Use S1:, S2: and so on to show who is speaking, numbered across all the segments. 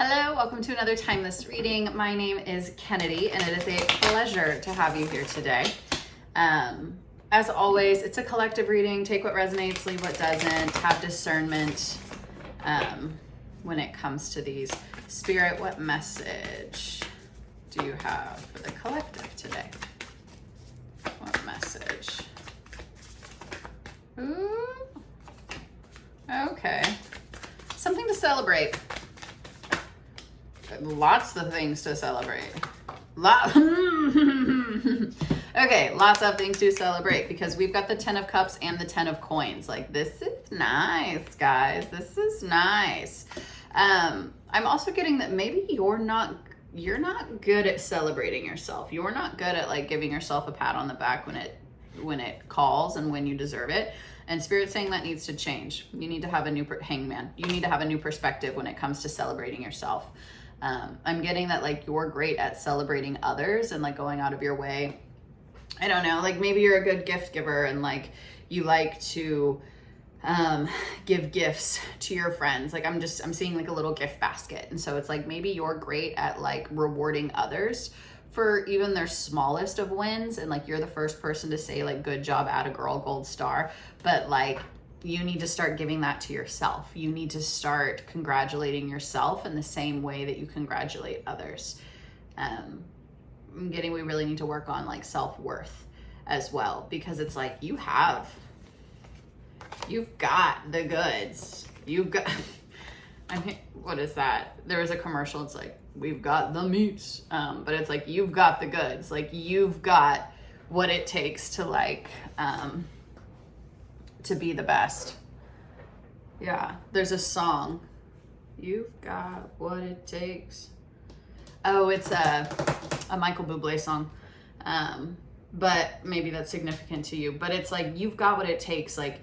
S1: Hello, welcome to another Timeless reading. My name is Kennedy, and it is a pleasure to have you here today. As always, it's a collective reading. Take what resonates, leave what doesn't. Have discernment when it comes to these. Spirit, what message do you have for the collective today? What message? Ooh. Okay. Something to celebrate. Lots of things to celebrate. Okay, lots of things to celebrate because we've got the 10 of Cups and the 10 of Coins. Like, this is nice, guys. This is nice. I'm also getting that maybe you're not good at celebrating yourself. You're not good at like giving yourself a pat on the back when it calls and when you deserve it. And Spirit's saying that needs to change. You need to have a new hangman. You need to have a new perspective when it comes to celebrating yourself. I'm getting that like you're great at celebrating others and like going out of your way. I don't know, like maybe you're a good gift giver and like you like to give gifts to your friends. Like I'm seeing like a little gift basket. And so it's like maybe you're great at like rewarding others for even their smallest of wins. And like you're the first person to say like, good job, atta girl, gold star. But like you need to start giving that to yourself. You need to start congratulating yourself in the same way that you congratulate others. I'm getting we really need to work on like self-worth as well, because it's like you've got the goods. You've got, I mean, what is that? There was a commercial, it's like, we've got the meats. But it's like, you've got the goods. Like you've got what it takes to like, to be the best. Yeah, there's a song. You've got what it takes. Oh, it's a Michael Bublé song. But maybe that's significant to you. But it's like, you've got what it takes. Like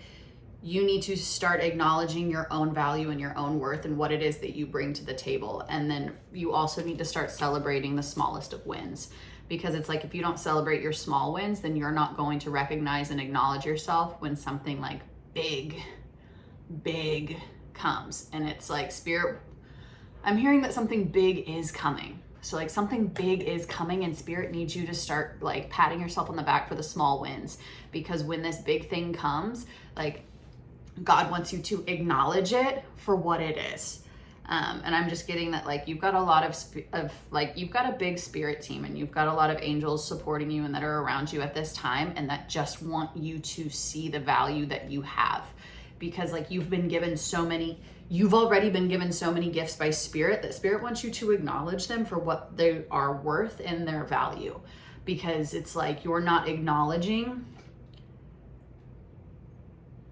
S1: you need to start acknowledging your own value and your own worth and what it is that you bring to the table. And then you also need to start celebrating the smallest of wins. Because it's like, if you don't celebrate your small wins, then you're not going to recognize and acknowledge yourself when something like big comes. And it's like, Spirit, I'm hearing that something big is coming. So like something big is coming and Spirit needs you to start like patting yourself on the back for the small wins. Because when this big thing comes, like God wants you to acknowledge it for what it is. And I'm just getting that like you've got a lot of like you've got a big spirit team and you've got a lot of angels supporting you and that are around you at this time and that just want you to see the value that you have, because like you've already been given so many gifts by Spirit that Spirit wants you to acknowledge them for what they are worth and their value, because it's like you're not acknowledging.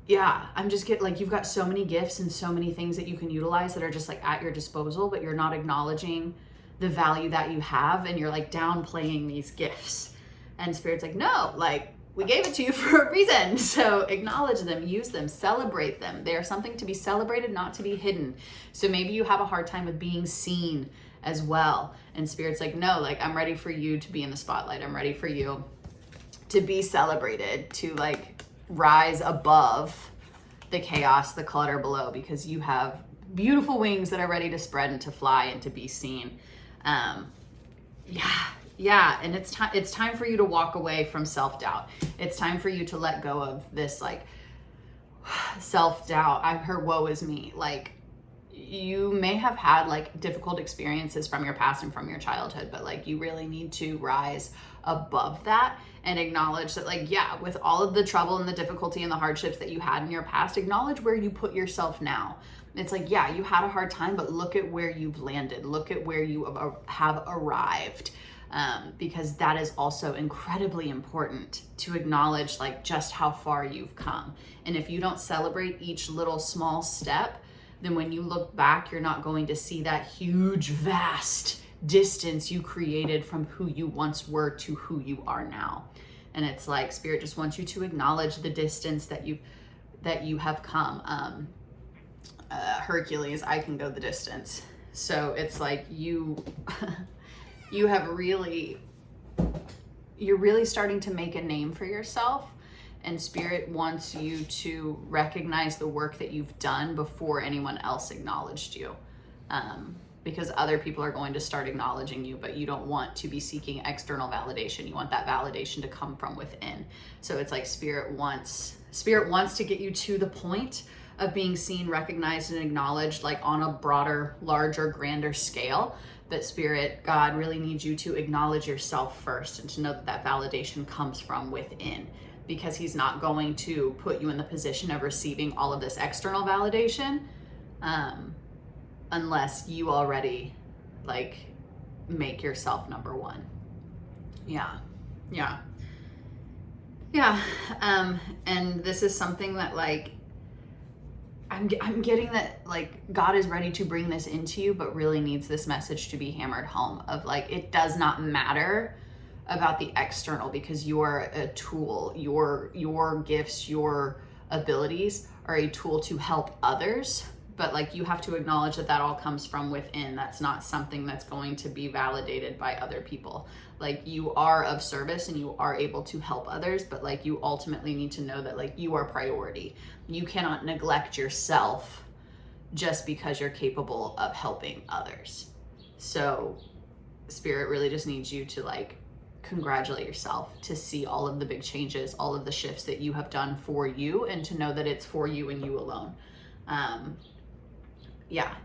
S1: Yeah, I'm just getting like you've got so many gifts and so many things that you can utilize that are just like at your disposal, but you're not acknowledging the value that you have and you're like downplaying these gifts. And Spirit's like, no, like we gave it to you for a reason. So acknowledge them, use them, celebrate them. They are something to be celebrated, not to be hidden. So maybe you have a hard time with being seen as well. And Spirit's like, no, like I'm ready for you to be in the spotlight. I'm ready for you to be celebrated, to like rise above the chaos, the clutter below, because you have beautiful wings that are ready to spread and to fly and to be seen. Yeah, and it's time for you to walk away from self-doubt. It's time for you to let go of this like self-doubt. I've heard woe is me. Like you may have had like difficult experiences from your past and from your childhood, but like you really need to rise above that and acknowledge that like, yeah, with all of the trouble and the difficulty and the hardships that you had in your past, acknowledge where you put yourself now. It's like, yeah, you had a hard time, but look at where you've landed. Look at where you have arrived. Because that is also incredibly important to acknowledge like just how far you've come. And if you don't celebrate each little small step, then when you look back, you're not going to see that huge, vast distance you created from who you once were to who you are now. And it's like Spirit just wants you to acknowledge the distance that you have come. Hercules, I can go the distance. So it's like you have you're really starting to make a name for yourself, and Spirit wants you to recognize the work that you've done before anyone else acknowledged you. because other people are going to start acknowledging you, but you don't want to be seeking external validation. You want that validation to come from within. So it's like spirit wants to get you to the point of being seen, recognized, and acknowledged, like on a broader, larger, grander scale. But spirit, God really needs you to acknowledge yourself first and to know that that validation comes from within, because he's not going to put you in the position of receiving all of this external validation unless you already like make yourself number one. Yeah. And this is something that like I'm getting that like God is ready to bring this into you, but really needs this message to be hammered home of like, it does not matter about the external, because you're a tool. Your gifts, your abilities are a tool to help others, but like you have to acknowledge that that all comes from within. That's not something that's going to be validated by other people. Like you are of service and you are able to help others, but like you ultimately need to know that like you are priority. You cannot neglect yourself just because you're capable of helping others. So spirit really just needs you to like congratulate yourself, to see all of the big changes, all of the shifts that you have done for you, and to know that it's for you and you alone.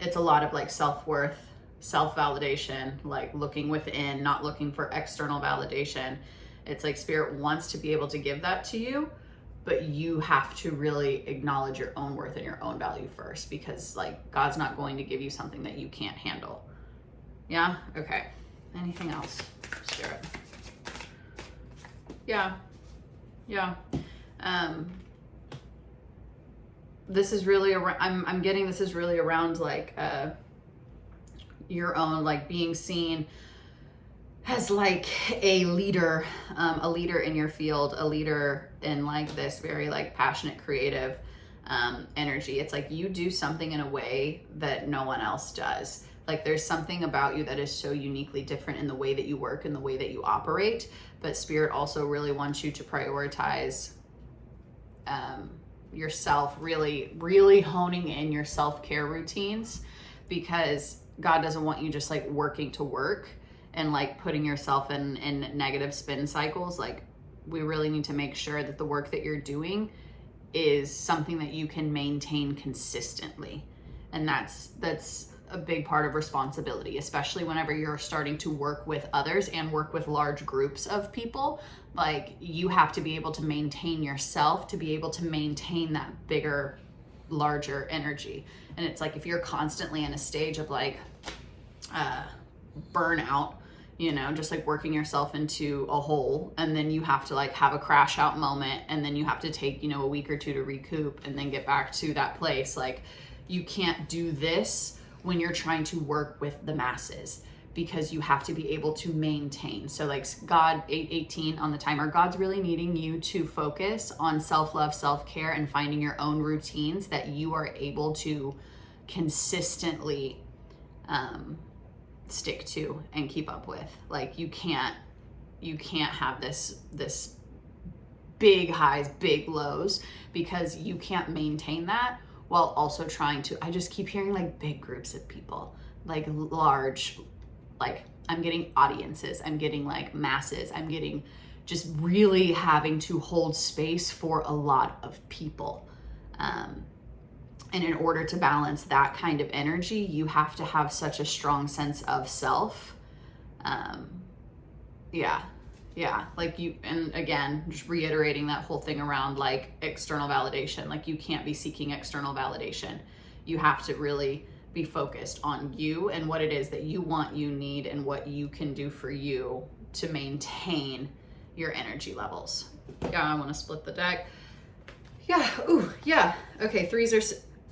S1: It's a lot of like self-worth, self-validation, like looking within, not looking for external validation. It's like spirit wants to be able to give that to you, but you have to really acknowledge your own worth and your own value first, because like God's not going to give you something that you can't handle. Yeah? Okay. Anything else, spirit? Yeah. This is really I'm getting this is really around like your own like being seen as like a leader in your field, a leader in like this very like passionate, creative energy. It's like you do something in a way that no one else does. Like there's something about you that is so uniquely different in the way that you work and the way that you operate. But spirit also really wants you to prioritize yourself, really honing in your self-care routines, because God doesn't want you just like working to work and like putting yourself in negative spin cycles. Like we really need to make sure that the work that you're doing is something that you can maintain consistently. And that's a big part of responsibility, especially whenever you're starting to work with others and work with large groups of people. Like you have to be able to maintain yourself to be able to maintain that bigger, larger energy. And it's like if you're constantly in a stage of like burnout, you know, just like working yourself into a hole, and then you have to like have a crash out moment, and then you have to take, you know, a week or two to recoup and then get back to that place. Like you can't do this when you're trying to work with the masses, because you have to be able to maintain. So like God, 8:18 on the timer, God's really needing you to focus on self-love, self-care, and finding your own routines that you are able to consistently stick to and keep up with. Like you can't have this big highs, big lows, because you can't maintain that while also trying to, I just keep hearing like big groups of people, like large, like I'm getting audiences, I'm getting like masses, I'm getting just really having to hold space for a lot of people. And in order to balance that kind of energy, you have to have such a strong sense of self. Like you, and again, just reiterating that whole thing around like external validation. Like you can't be seeking external validation. You have to really be focused on you and what it is that you want, you need, and what you can do for you to maintain your energy levels. Yeah, I want to split the deck. Yeah, ooh, yeah. Okay, threes are,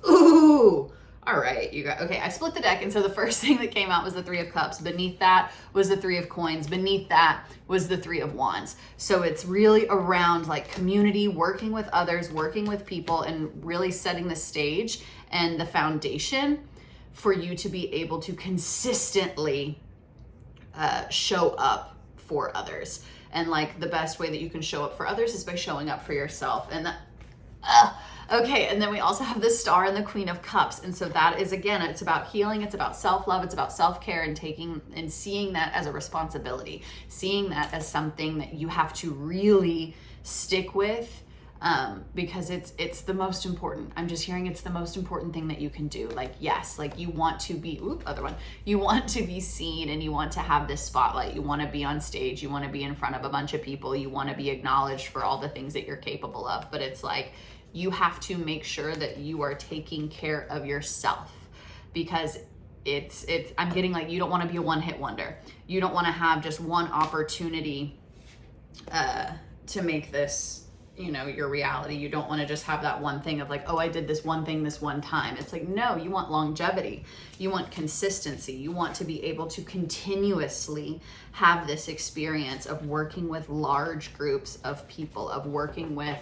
S1: ooh. All right, you got, okay, I split the deck, and so the first thing that came out was the Three of Cups. Beneath that was the Three of Coins. Beneath that was the Three of Wands. So it's really around like community, working with others, working with people, and really setting the stage and the foundation for you to be able to consistently show up for others. And like the best way that you can show up for others is by showing up for yourself. And that, Okay, and then we also have the Star and the Queen of Cups. And so that is, again, it's about healing, it's about self-love, it's about self-care, and taking and seeing that as a responsibility, seeing that as something that you have to really stick with, because it's the most important. I'm just hearing it's the most important thing that you can do. Like, yes, like you want to be, you want to be seen, and you want to have this spotlight. You want to be on stage, you want to be in front of a bunch of people, you want to be acknowledged for all the things that you're capable of. But it's like, you have to make sure that you are taking care of yourself, because it's I'm getting like, you don't want to be a one-hit wonder. You don't want to have just one opportunity to make this, you know, your reality. You don't want to just have that one thing of like, oh, I did this one thing this one time. It's like, no, you want longevity. You want consistency. You want to be able to continuously have this experience of working with large groups of people, of working with,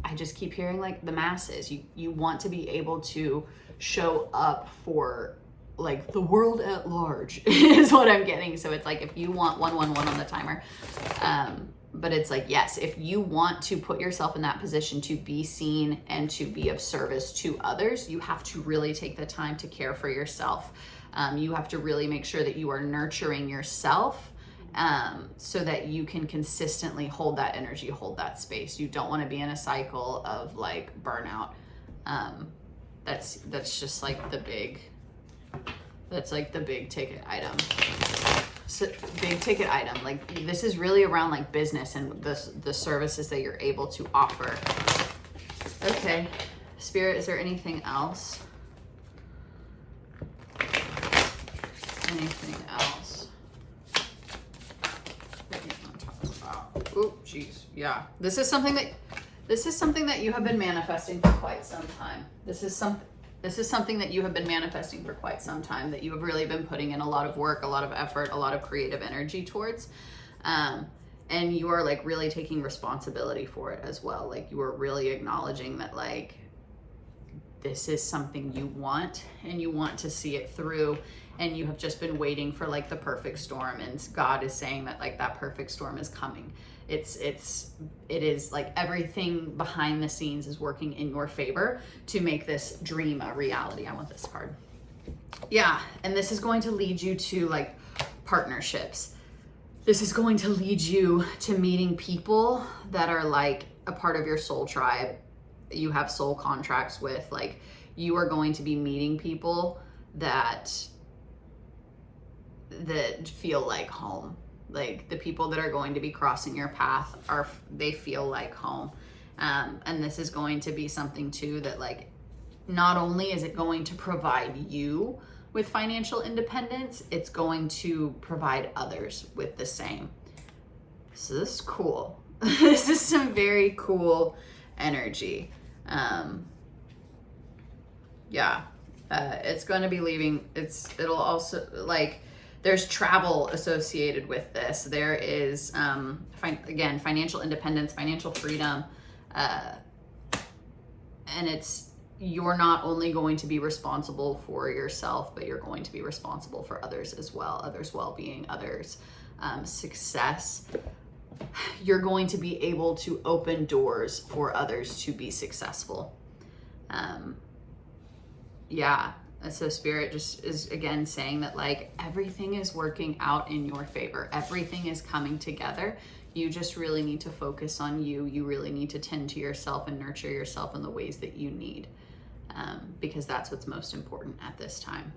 S1: I just keep hearing like the masses. You want to be able to show up for like the world at large is what I'm getting. So it's like, if you want 111 on the timer, but it's like, yes, if you want to put yourself in that position to be seen and to be of service to others, you have to really take the time to care for yourself. You have to really make sure that you are nurturing yourself, so that you can consistently hold that energy, hold that space. You don't want to be in a cycle of like burnout. That's just like the big ticket item. So, big ticket item. Like, this is really around like business and the services that you're able to offer. Okay, Spirit, is there anything else? Anything else? Oh, geez. Yeah. This is something that you have been manifesting for quite some time. This is something that you have been manifesting for quite some time, that you have really been putting in a lot of work, a lot of effort, a lot of creative energy towards. And you are like really taking responsibility for it as well. Like, you are really acknowledging that like, this is something you want, and you want to see it through, and you have just been waiting for like the perfect storm, and God is saying that like that perfect storm is coming. It is like everything behind the scenes is working in your favor to make this dream a reality. I want this card. Yeah, and this is going to lead you to like partnerships. This is going to lead you to meeting people that are like a part of your soul tribe. You have soul contracts with, like, you are going to be meeting people that feel like home. Like, the people that are going to be crossing your path they feel like home. And this is going to be something too that like, not only is it going to provide you with financial independence, it's going to provide others with the same. So this is cool. This is some very cool energy. It's going to be leaving. It'll also like, there's travel associated with this. There is, again, financial independence, financial freedom. And you're not only going to be responsible for yourself, but you're going to be responsible for others as well, others' well-being, others' success. You're going to be able to open doors for others to be successful. So Spirit just is again saying that like, everything is working out in your favor. Everything is coming together. You just really need to focus on you. You really need to tend to yourself and nurture yourself in the ways that you need, because that's what's most important at this time.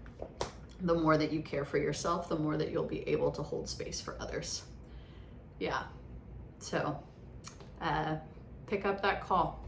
S1: The more that you care for yourself, the more that you'll be able to hold space for others. Yeah. So pick up that call.